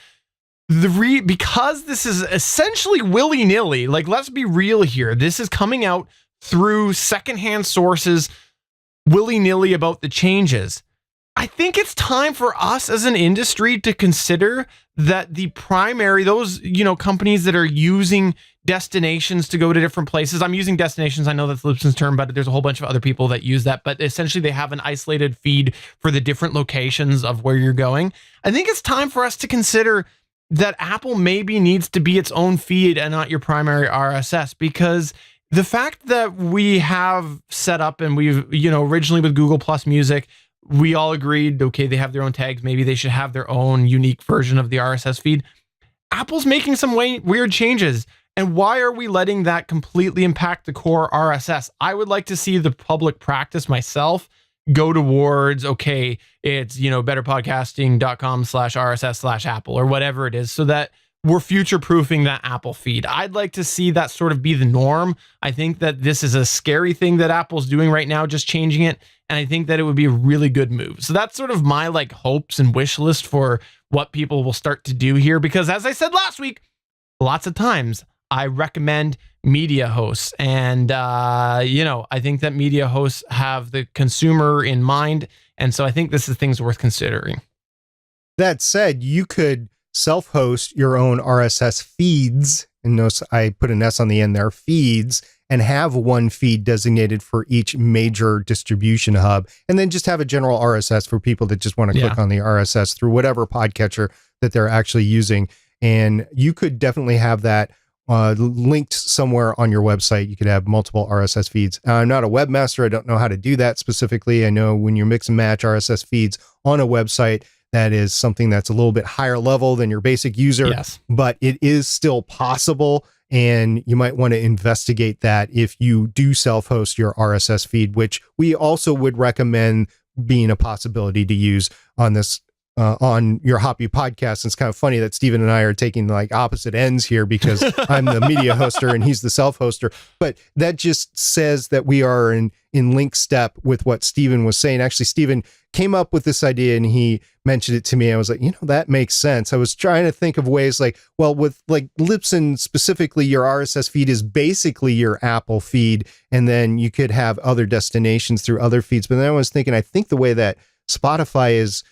Because this is essentially willy-nilly, like, let's be real here. This is coming out through secondhand sources willy-nilly about the changes. I think it's time for us as an industry to consider that the primary, those, companies that are using destinations to go to different places. I'm using destinations. I know that's Lipson's term, but there's a whole bunch of other people that use that. But essentially, they have an isolated feed for the different locations of where you're going. I think it's time for us to consider that Apple maybe needs to be its own feed and not your primary RSS, because the fact that we have set up, and we've, originally with Google Plus Music, we all agreed, okay, they have their own tags. Maybe they should have their own unique version of the RSS feed. Apple's making some weird changes. And why are we letting that completely impact the core RSS? I would like to see the public practice myself go towards, okay, it's, betterpodcasting.com/RSS/Apple or whatever it is, so that we're future-proofing that Apple feed. I'd like to see that sort of be the norm. I think that this is a scary thing that Apple's doing right now, just changing it. And I think that it would be a really good move. So that's sort of my hopes and wish list for what people will start to do here. Because as I said last week, lots of times I recommend media hosts. And, I think that media hosts have the consumer in mind. And so I think this is things worth considering. That said, you could self-host your own RSS feeds, and notice I put an S on the end there, feeds, and have one feed designated for each major distribution hub, and then just have a general RSS for people that just want to click on the RSS through whatever podcatcher that they're actually using. And you could definitely have that linked somewhere on your website. You could have multiple RSS feeds. I'm not a webmaster. I don't know how to do that specifically. I know when you mix and match RSS feeds on a website, that is something that's a little bit higher level than your basic user, but it is still possible. And you might want to investigate that if you do self-host your RSS feed, which we also would recommend being a possibility to use on this on your Hoppy podcast. And it's kind of funny that Stephen and I are taking like opposite ends here because I'm the media hoster and he's the self-hoster. But that just says that we are in link step with what Stephen was saying. Actually, Stephen came up with this idea and he mentioned it to me. I was like, that makes sense. I was trying to think of ways like, well, with like Libsyn specifically, your RSS feed is basically your Apple feed. And then you could have other destinations through other feeds. But then I was thinking, I think the way that Spotify is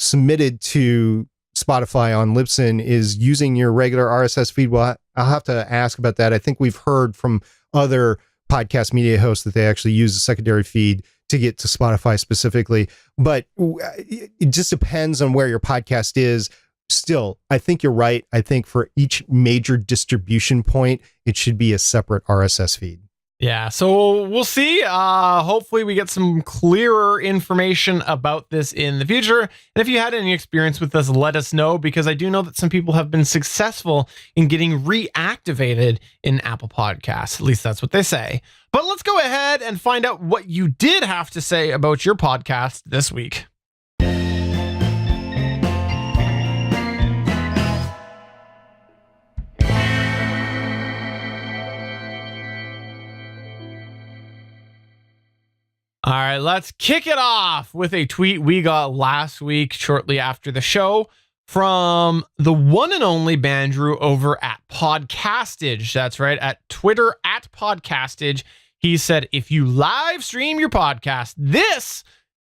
submitted to Spotify on Libsyn is using your regular RSS feed. Well, I'll have to ask about that. I think we've heard from other podcast media hosts that they actually use a secondary feed to get to Spotify specifically, but it just depends on where your podcast is. Still, I think you're right. I think for each major distribution point, it should be a separate RSS feed. Yeah, so we'll see. Hopefully we get some clearer information about this in the future. And if you had any experience with this, let us know, because I do know that some people have been successful in getting reactivated in Apple Podcasts. At least that's what they say. But let's go ahead and find out what you did have to say about your podcast this week. All right, let's kick it off with a tweet we got last week shortly after the show from the one and only Jondrew over at Podcastage. That's right, at Twitter at Podcastage. He said, if you live stream your podcast, this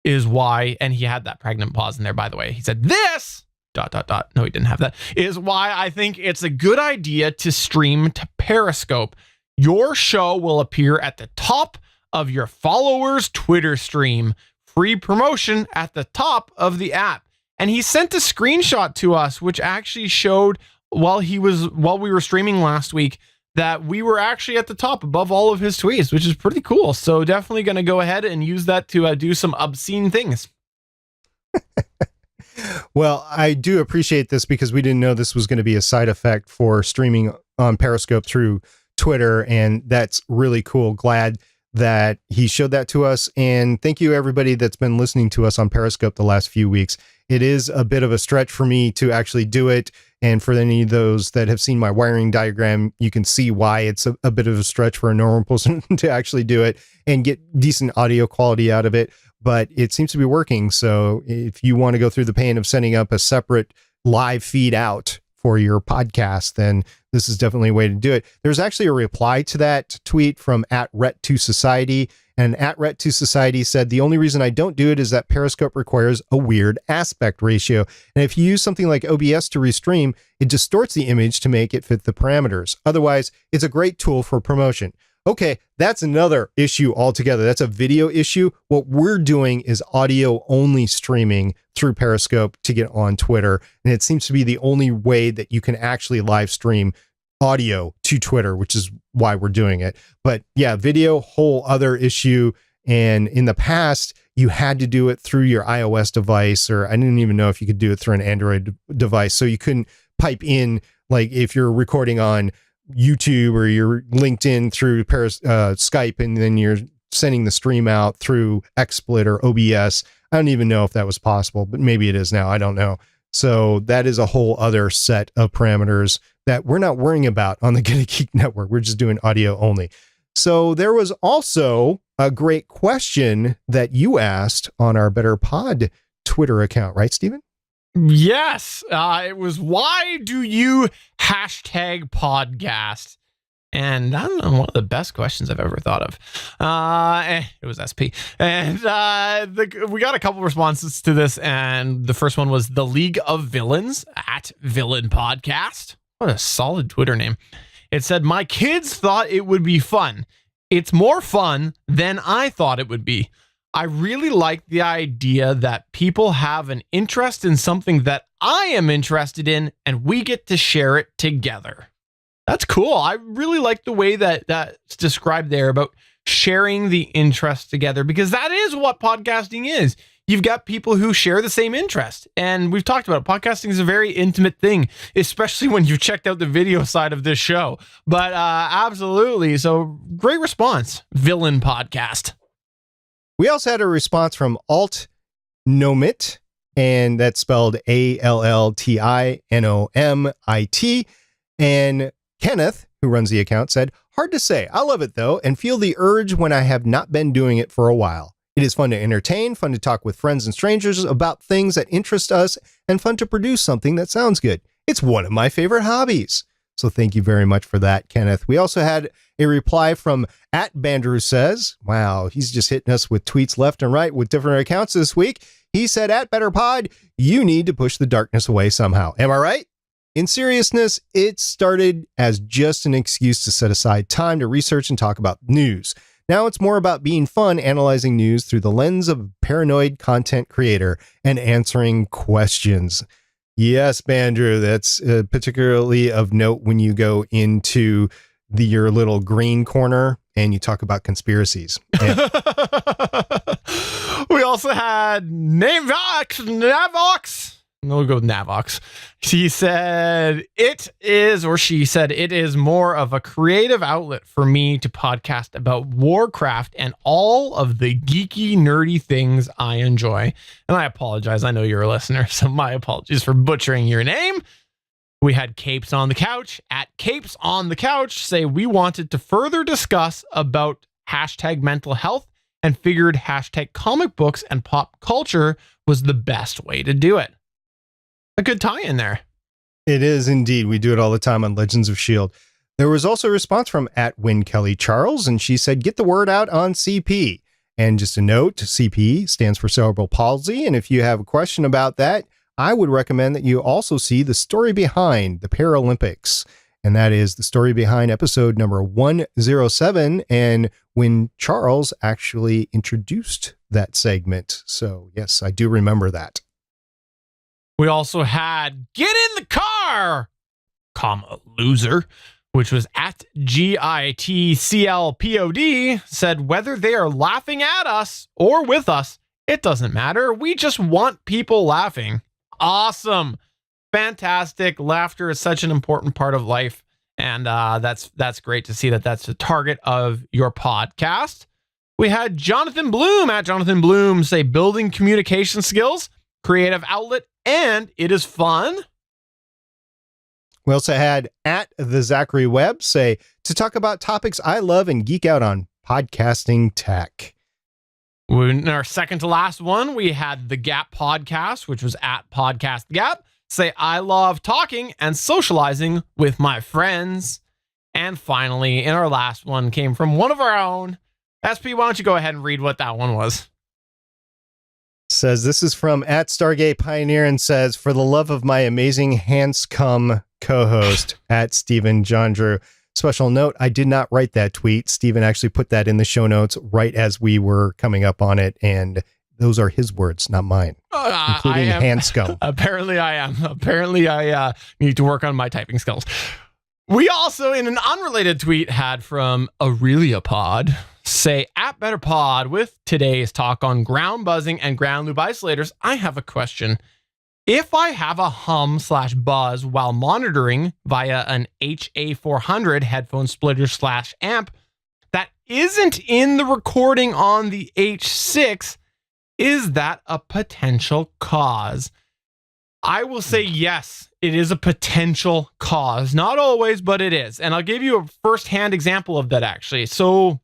is why, and he had that pregnant pause in there, by the way. He said, this, ... No, he didn't have that. Is why I think it's a good idea to stream to Periscope. Your show will appear at the top of your followers' Twitter stream. Free promotion at the top of the app. And he sent a screenshot to us, which actually showed while we were streaming last week that we were actually at the top above all of his tweets, which is pretty cool. So definitely going to go ahead and use that to do some obscene things. Well, I do appreciate this because we didn't know this was going to be a side effect for streaming on Periscope through Twitter. And that's really cool. Glad that he showed that to us. And thank you everybody that's been listening to us on Periscope the last few weeks. It is a bit of a stretch for me to actually do it. And for any of those that have seen my wiring diagram, you can see why it's a bit of a stretch for a normal person to actually do it and get decent audio quality out of it. But it seems to be working. So if you want to go through the pain of setting up a separate live feed out for your podcast, then this is definitely a way to do it. There's actually a reply to that tweet from @Ret2Society, and @Ret2Society said, the only reason I don't do it is that Periscope requires a weird aspect ratio. And if you use something like OBS to restream, it distorts the image to make it fit the parameters. Otherwise, it's a great tool for promotion. Okay, that's another issue altogether. That's a video issue. What we're doing is audio only streaming through Periscope to get on Twitter. And it seems to be the only way that you can actually live stream audio to Twitter, which is why we're doing it. But yeah, video, whole other issue. And in the past, you had to do it through your iOS device, or I didn't even know if you could do it through an Android device. So you couldn't pipe in, like if you're recording on YouTube or you're linked in through Skype, and then you're sending the stream out through XSplit or OBS. I don't even know if that was possible, but maybe it is now. I don't know. So that is a whole other set of parameters that we're not worrying about on the GonnaGeek network. We're just doing audio only. So there was also a great question that you asked on our Better Pod Twitter account, right, Stephen? Yes. It was, why do you #podcast? And I don't know, one of the best questions I've ever thought of. It was SP. And we got a couple responses to this. And the first one was the League of Villains @VillainPodcast. What a solid Twitter name. It said, my kids thought it would be fun. It's more fun than I thought it would be. I really like the idea that people have an interest in something that I am interested in, and we get to share it together. That's cool. I really like the way that that's described there about sharing the interest together, because that is what podcasting is. You've got people who share the same interest. And we've talked about it. Podcasting is a very intimate thing, especially when you've checked out the video side of this show. But absolutely. So great response, Villain Podcast. We also had a response from Alt Nomit, and that's spelled ALLTINOMIT. And Kenneth, who runs the account, said, hard to say. I love it though, and feel the urge when I have not been doing it for a while. It is fun to entertain, fun to talk with friends and strangers about things that interest us, and fun to produce something that sounds good. It's one of my favorite hobbies. So thank you very much for that, Kenneth. We also had a reply from @Jondrew says, wow, he's just hitting us with tweets left and right with different accounts this week. He said, @Better Pod, you need to push the darkness away somehow. Am I right? In seriousness, it started as just an excuse to set aside time to research and talk about news. Now it's more about being fun, analyzing news through the lens of a paranoid content creator and answering questions. Yes, Jondrew, that's particularly of note when you go into your little green corner and you talk about conspiracies. We also had Navox. No, we'll go with Navox. She said, it is more of a creative outlet for me to podcast about Warcraft and all of the geeky, nerdy things I enjoy. And I apologize. I know you're a listener, so my apologies for butchering your name. We had Capes on the Couch @Capes on the Couch say we wanted to further discuss about #mental health and figured #comic books and pop culture was the best way to do it. A good tie-in there. It is indeed. We do it all the time on Legends of S.H.I.E.L.D. There was also a response from @WinKellyCharles, and she said, get the word out on CP. And just a note, CP stands for cerebral palsy. And if you have a question about that, I would recommend that you also see the story behind the Paralympics. And that is the story behind episode number 107. And when Charles actually introduced that segment. So yes, I do remember that. We also had Get in the Car, loser, which was @GITCLPOD, said whether they are laughing at us or with us, it doesn't matter. We just want people laughing. Awesome. Fantastic. Laughter is such an important part of life. And that's great to see that that's the target of your podcast. We had Jonathan Bloom @Jonathan Bloom say building communication skills, creative outlet, and it is fun. We also had @TheZacharyWebb say to talk about topics I love and geek out on podcasting tech. In our second to last one, we had The Gap Podcast, which was @PodcastGap, say I love talking and socializing with my friends. And finally, in our last one came from one of our own. SP, why don't you go ahead and read what that one was? Says this is from @Stargate Pioneer and says, for the love of my amazing handsome co-host @Stephen Jondrew. Special note, I did not write that tweet. Stephen actually put that in the show notes right as we were coming up on it. And those are his words, not mine, including handscum. Apparently I am. Apparently I need to work on my typing skills. We also, in an unrelated tweet, had from Aurelia Pod say @BetterPod with today's talk on ground buzzing and ground loop isolators. I have a question. If I have a hum/buzz while monitoring via an HA400 headphone splitter/amp that isn't in the recording on the H6, is that a potential cause? I will say yes, it is a potential cause. Not always, but it is. And I'll give you a first-hand example of that, actually. So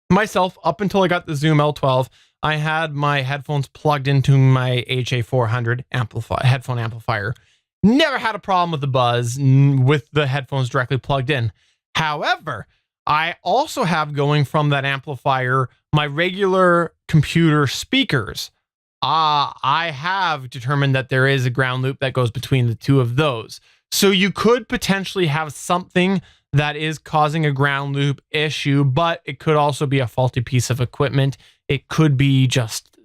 myself, up until I got the Zoom L12, I had my headphones plugged into my HA400 headphone amplifier. Never had a problem with the buzz with the headphones directly plugged in. However, I also have going from that amplifier my regular computer speakers. I have determined that there is a ground loop that goes between the two of those. So you could potentially have something that is causing a ground loop issue, but it could also be a faulty piece of equipment. It could be just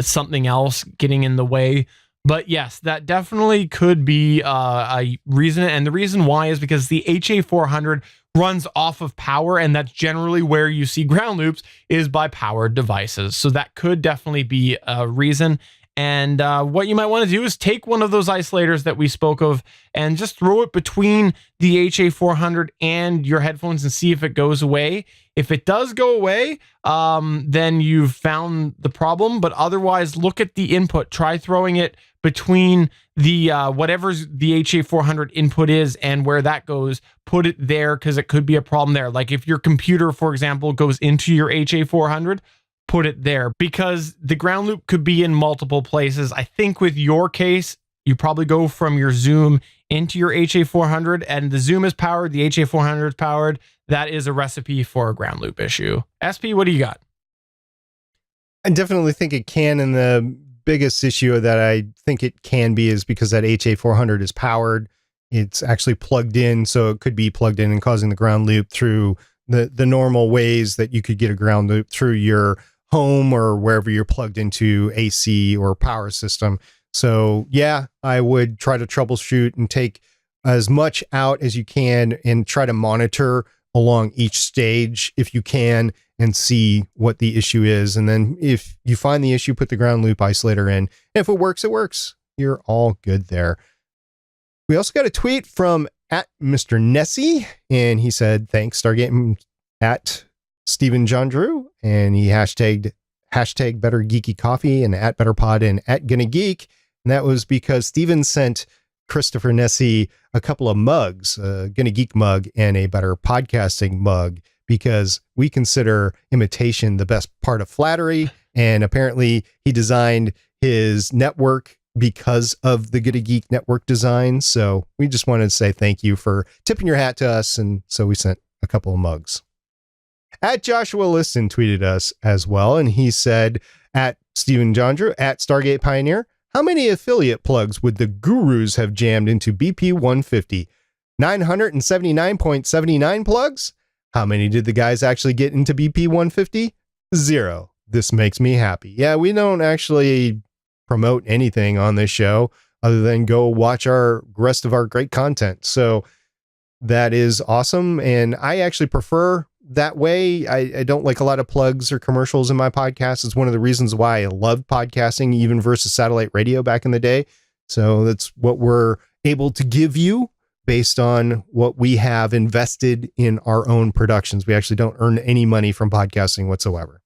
something else getting in the way. But yes, that definitely could be a reason. And the reason why is because the HA400 runs off of power, and that's generally where you see ground loops, is by powered devices. So that could definitely be a reason. And what you might want to do is take one of those isolators that we spoke of and just throw it between the HA400 and your headphones and see if it goes away. If it does go away, then you've found the problem. But otherwise, look at the input. Try throwing it between the whatever the HA400 input is and where that goes. Put it there because it could be a problem there. Like if your computer, for example, goes into your HA400, put it there because the ground loop could be in multiple places. I think with your case, you probably go from your Zoom into your HA400 and the Zoom is powered, the HA400 is powered. That is a recipe for a ground loop issue. SP, what do you got? I definitely think it can. And the biggest issue that I think it can be is because that HA400 is powered. It's actually plugged in. So it could be plugged in and causing the ground loop through the normal ways that you could get a ground loop through your home or wherever you're plugged into AC or power system. So yeah, I would try to troubleshoot and take as much out as you can and try to monitor along each stage if you can and see what the issue is. And then if you find the issue, put the ground loop isolator in. If it works, it works. You're all good there. We also got a tweet from at Mr. Nessie, and he said, thanks, Stargate, at Stephen Jondrew, and he hashtag Better Geeky Coffee and at Better Pod and at GonnaGeek. And that was because Stephen sent Christopher Nessie a couple of mugs, a GonnaGeek mug and a Better Podcasting mug, because we consider imitation the best part of flattery. And apparently he designed his network because of the GonnaGeek network design. So we just wanted to say thank you for tipping your hat to us. And so we sent a couple of mugs. At Joshua Liston tweeted us as well, and he said, at Stephen Jondrew, at Stargate Pioneer, how many affiliate plugs would the gurus have jammed into BP 150? 979.79 plugs? How many did the guys actually get into BP 150? 0. This makes me happy. Yeah, we don't actually promote anything on this show other than go watch our rest of our great content. So that is awesome. And I actually prefer that way. I don't like a lot of plugs or commercials in my podcast. It's one of the reasons why I loved podcasting, even versus satellite radio back in the day. So that's what we're able to give you based on what we have invested in our own productions. We actually don't earn any money from podcasting whatsoever.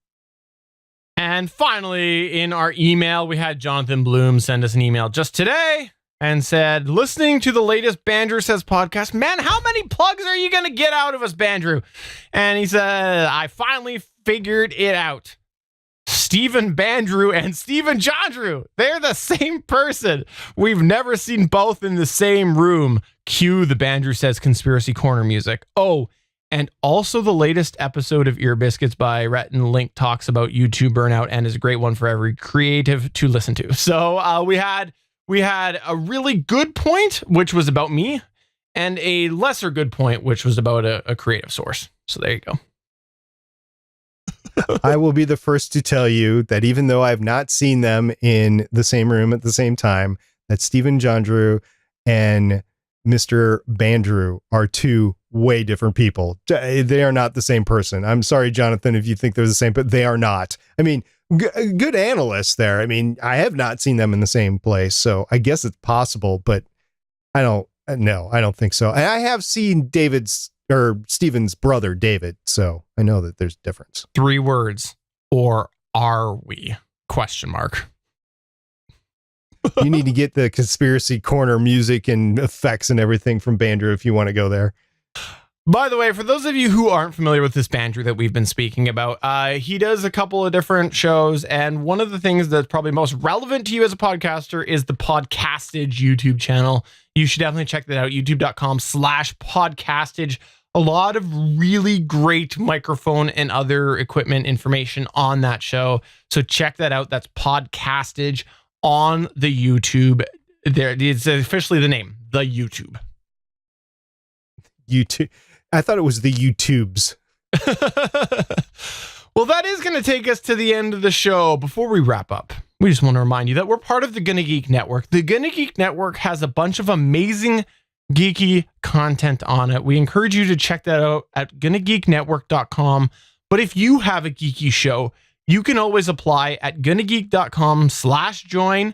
And finally, in our email, we had Jonathan Bloom send us an email just today and said, listening to the latest Bandrew Says podcast, man, how many plugs are you going to get out of us, Bandrew? And he said, I finally figured it out. Stephen Bandrew and Stephen Jondrew, they're the same person. We've never seen both in the same room. Cue the Bandrew Says Conspiracy Corner music. Oh, and also the latest episode of Ear Biscuits by Rhett and Link talks about YouTube burnout and is a great one for every creative to listen to. So we had a really good point, which was about me, and a lesser good point, which was about a creative source. So there you go. I will be the first to tell you that even though I've not seen them in the same room at the same time, that Stephen Jondrew and Mr. Bandrew are two way different people. They are not the same person. I'm sorry, Jonathan, if you think they're the same, but they are not. I mean, good analysts there. I mean, I have not seen them in the same place, so I guess it's possible, but I don't think so. And I have seen Stephen's brother, David, so I know that there's a difference. 3 words, or are we? ? You need to get the Conspiracy Corner music and effects and everything from Bandrew if you want to go there. By the way, for those of you who aren't familiar with this Bandrew that we've been speaking about, he does a couple of different shows, and one of the things that's probably most relevant to you as a podcaster is the Podcastage YouTube channel. You should definitely check that out, youtube.com/podcastage. A lot of really great microphone and other equipment information on that show. So check that out. That's Podcastage on the YouTube. There, it's officially the name, the YouTube. YouTube. I thought it was the YouTubes. Well, that is going to take us to the end of the show. Before we wrap up, we just want to remind you that we're part of the GonnaGeek Network. The GonnaGeek Network has a bunch of amazing geeky content on it. We encourage you to check that out at GonnaGeekNetwork.com. But if you have a geeky show, you can always apply at GonnaGeek.com/join.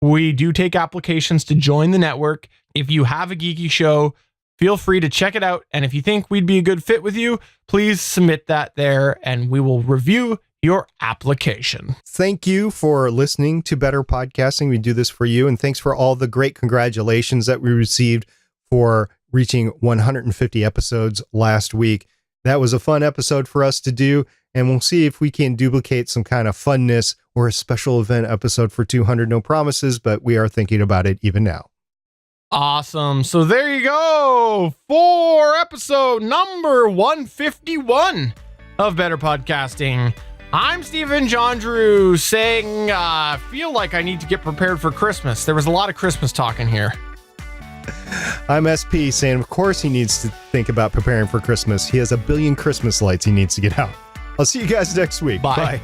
We do take applications to join the network. If you have a geeky show, feel free to check it out. And if you think we'd be a good fit with you, please submit that there and we will review your application. Thank you for listening to Better Podcasting. We do this for you. And thanks for all the great congratulations that we received for reaching 150 episodes last week. That was a fun episode for us to do. And we'll see if we can duplicate some kind of funness or a special event episode for 200. No promises, but we are thinking about it even now. Awesome. So there you go for episode number 151 of Better Podcasting. I'm Stephen Jondrew saying, feel like I need to get prepared for Christmas. There was a lot of Christmas talk in here. I'm SP saying, of course he needs to think about preparing for Christmas. He has a billion Christmas lights he needs to get out. I'll see you guys next week. Bye. Bye.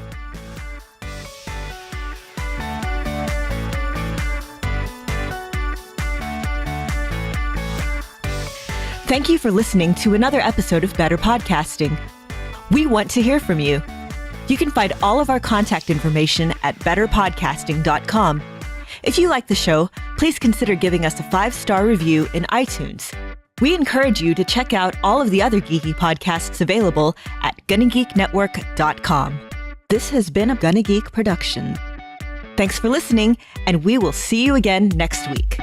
Thank you for listening to another episode of Better Podcasting. We want to hear from you. You can find all of our contact information at betterpodcasting.com. If you like the show, please consider giving us a 5-star review in iTunes. We encourage you to check out all of the other geeky podcasts available at GonnaGeekNetwork.com. This has been a GonnaGeek production. Thanks for listening, and we will see you again next week.